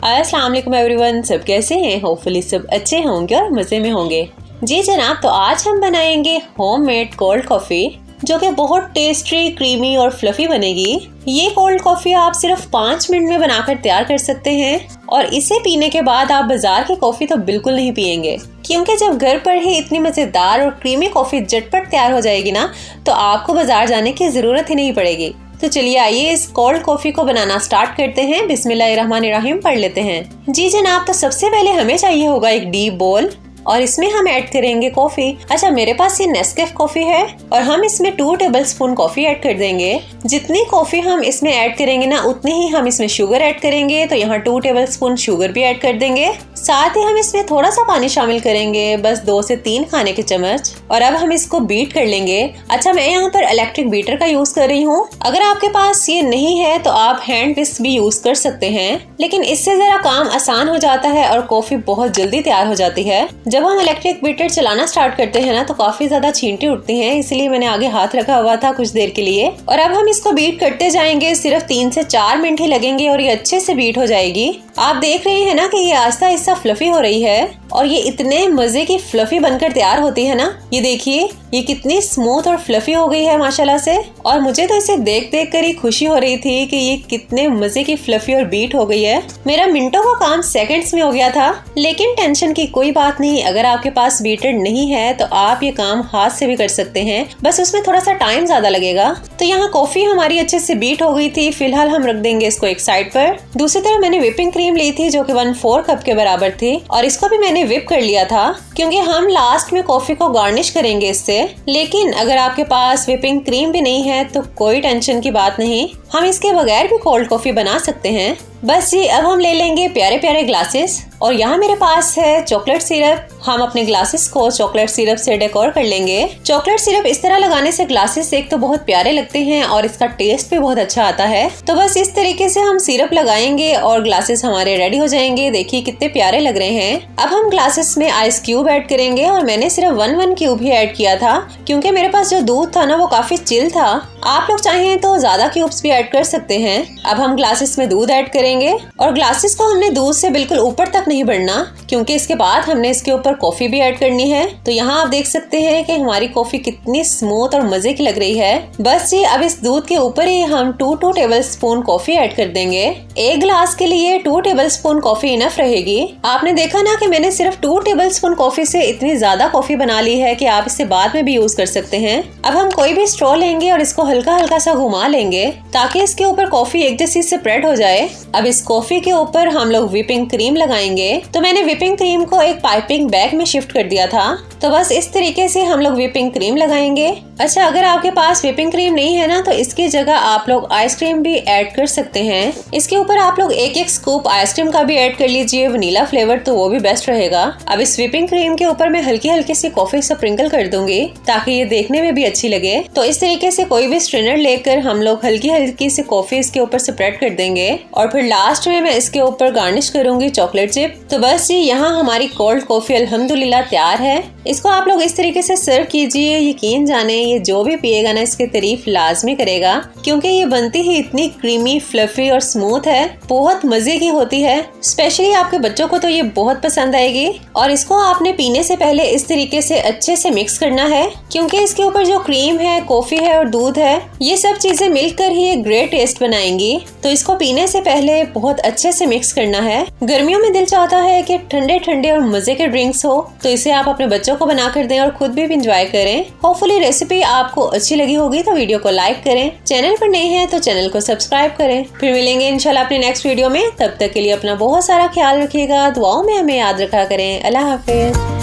अस्सलाम वालेकुम एवरीवन, सब कैसे हैं? होपफुली सब अच्छे होंगे और मज़े में होंगे। जी जनाब, तो आज हम बनाएंगे होममेड कोल्ड कॉफ़ी जो कि बहुत टेस्टी, क्रीमी और फ्लफी बनेगी। ये कोल्ड कॉफ़ी आप सिर्फ 5 मिनट में बनाकर तैयार कर सकते हैं और इसे पीने के बाद आप बाजार की कॉफ़ी तो बिल्कुल नहीं पियेंगे, क्योंकि जब घर पर ही इतनी मज़ेदार और क्रीमी कॉफ़ी झटपट तैयार हो जाएगी ना, तो आपको बाजार जाने की ज़रूरत ही नहीं पड़ेगी। तो चलिए आइए इस कोल्ड कॉफ़ी को बनाना स्टार्ट करते हैं। बिस्मिल्लाहिर्रहमानिर्रहीम पढ़ लेते हैं। जी जनाब, तो सबसे पहले हमें चाहिए होगा एक डीप बोल और इसमें हम ऐड करेंगे कॉफ़ी। अच्छा, मेरे पास ये नेस्कैफे कॉफ़ी है और हम इसमें 2 टेबलस्पून कॉफ़ी ऐड कर देंगे। जितनी कॉफ़ी हम इसमें ऐड करेंगे ना, उतनी ही हम इसमें शुगर ऐड करेंगे। तो यहाँ 2 टेबलस्पून शुगर भी ऐड कर देंगे। साथ ही हम इसमें थोड़ा सा पानी शामिल करेंगे, बस 2 से 3 खाने के चम्मच। और अब हम इसको बीट कर लेंगे। अच्छा, मैं यहाँ पर इलेक्ट्रिक बीटर का यूज कर रही हूँ। अगर आपके पास ये नहीं है तो आप हैंड विस्क भी यूज कर सकते हैं, लेकिन इससे जरा काम आसान हो जाता है और कॉफी बहुत जल्दी तैयार हो जाती है। जब हम इलेक्ट्रिक बीटर चलाना स्टार्ट करते हैं ना, तो काफी ज्यादा छींटे उठती हैं, इसलिए मैंने आगे हाथ रखा हुआ था कुछ देर के लिए। और अब हम इसको बीट करते जाएंगे। सिर्फ 3 से 4 मिनट ही लगेंगे और ये अच्छे से बीट हो जाएगी। आप देख रहे हैं ना कि ये आहिस्ता आहिस्ता फ्लफी हो रही है और ये इतने मजे की फ्लफी बनकर तैयार होती है ना। ये देखिए, ये कितनी स्मूथ और फ्लफी हो गई है माशाल्लाह से। और मुझे तो इसे देख देख कर ही खुशी हो रही थी कि ये कितने मजे की फ्लफी और बीट हो गई है। मेरा मिनटों का काम सेकंड्स में हो गया था, लेकिन टेंशन की कोई बात नहीं। अगर आपके पास बीटर नहीं है तो आप ये काम हाथ से भी कर सकते हैं, बस उसमें थोड़ा सा टाइम ज्यादा लगेगा। तो यहाँ कॉफी हमारी अच्छे से बीट हो गई थी। फिलहाल हम रख देंगे इसको एक साइड पर। दूसरी तरफ मैंने व्हिपिंग क्रीम ली थी जो कि 1/4 कप के बराबर थी और इसको भी मैंने व्हिप कर लिया था, क्योंकि हम लास्ट में कॉफी को गार्निश करेंगे इससे। लेकिन अगर आपके पास व्हिपिंग क्रीम भी नहीं है तो कोई टेंशन की बात नहीं, हम इसके बगैर भी कोल्ड कॉफी बना सकते हैं। बस ये अब हम ले लेंगे प्यारे प्यारे ग्लासेस और यहाँ मेरे पास है चॉकलेट सिरप। हम अपने ग्लासेस को चॉकलेट सिरप से डेकोर कर लेंगे। चॉकलेट सिरप इस तरह लगाने से ग्लासेस एक तो बहुत प्यारे लगते हैं और इसका टेस्ट भी बहुत अच्छा आता है। तो बस इस तरीके से हम सिरप लगाएंगे और ग्लासेस हमारे रेडी हो जाएंगे। देखिए कितने प्यारे लग रहे हैं। अब हम ग्लासेस में आइस क्यूब ऐड करेंगे और मैंने सिर्फ 1 क्यूब ही ऐड किया था, क्योंकि मेरे पास जो दूध था ना वो काफी चिल था। आप लोग चाहें तो ज्यादा क्यूब्स भी ऐड कर सकते हैं। अब हम ग्लासेस में दूध ऐड करेंगे और ग्लासेस को हमने दूध से बिल्कुल ऊपर तक नहीं बढ़ना, क्योंकि इसके बाद हमने इसके ऊपर कॉफी भी ऐड करनी है। तो यहाँ आप देख सकते हैं कि हमारी कॉफी कितनी स्मूथ और मजे की लग रही है। बस ये अब इस दूध के ऊपर ही हम 2 टेबलस्पून कॉफी ऐड कर देंगे। एक ग्लास के लिए 2 टेबलस्पून कॉफी इनफ रहेगी। आपने देखा ना कि मैंने सिर्फ 2 टेबलस्पून कॉफी से इतनी ज्यादा कॉफी बना ली है कि आप इसे बाद में भी यूज कर सकते हैं। अब हम कोई भी स्ट्रॉ लेंगे और इसको हल्का हल्का सा घुमा लेंगे ताकि इसके ऊपर कॉफी एक जैसी स्प्रेड हो जाए। अब इस कॉफी के ऊपर हम लोग व्हिपिंग क्रीम लगाएंगे। तो मैंने व्हिपिंग क्रीम को एक पाइपिंग बैग में शिफ्ट कर दिया था। तो बस इस तरीके से हम लोग व्हिपिंग क्रीम लगाएंगे। अच्छा, अगर आपके पास व्हिपिंग क्रीम नहीं है ना, तो इसकी जगह आप लोग आइसक्रीम भी ऐड कर सकते हैं। इसके ऊपर आप लोग एक स्कूप आइसक्रीम का भी ऐड कर लीजिए, वनीला फ्लेवर, तो वो भी बेस्ट रहेगा। अब इस व्हिपिंग क्रीम के ऊपर मैं हल्की हल्की सी कॉफी स्प्रिंकल कर दूंगी ताकि ये देखने में भी अच्छी लगे। तो इस तरीके से कोई भी स्ट्रेनर लेकर हम लोग हल्की हल्की सी कॉफी इसके ऊपर स्प्रेड कर देंगे और फिर लास्ट में मैं इसके ऊपर गार्निश करूंगी चॉकलेट चिप। तो बस ये यहाँ हमारी कोल्ड कॉफी अल्हम्दुलिल्लाह तैयार है। इसको आप लोग इस तरीके से सर्व कीजिए। यकीन जाने ये जो भी पिएगा ना, इसकी तारीफ लाजमी करेगा, क्योंकि ये बनती ही इतनी क्रीमी, फ्लफी और स्मूथ है। बहुत मजे की होती है। स्पेशली आपके बच्चों को तो ये बहुत पसंद आएगी। और इसको आपने पीने से पहले इस तरीके से अच्छे से मिक्स करना है, क्योंकि इसके ऊपर जो क्रीम है, कॉफी है और दूध है, ये सब चीजें मिलकर ही एक ग्रेट टेस्ट बनाएंगी। तो इसको पीने से पहले बहुत अच्छे से मिक्स करना है। गर्मियों में दिल चाहता है कि ठंडे ठंडे और मजे के ड्रिंक्स हो, तो इसे आप अपने बच्चों को बना कर दें और खुद भी एंजॉय करें। होपफुली रेसिपी आपको अच्छी लगी होगी तो वीडियो को लाइक करें। चैनल पर नए हैं तो चैनल को सब्सक्राइब करें। फिर मिलेंगे इंशाल्लाह अपने नेक्स्ट वीडियो में। तब तक के लिए अपना बहुत सारा ख्याल रखिएगा। दुआओं में हमें याद रखा करें। अल्लाह हाफिज।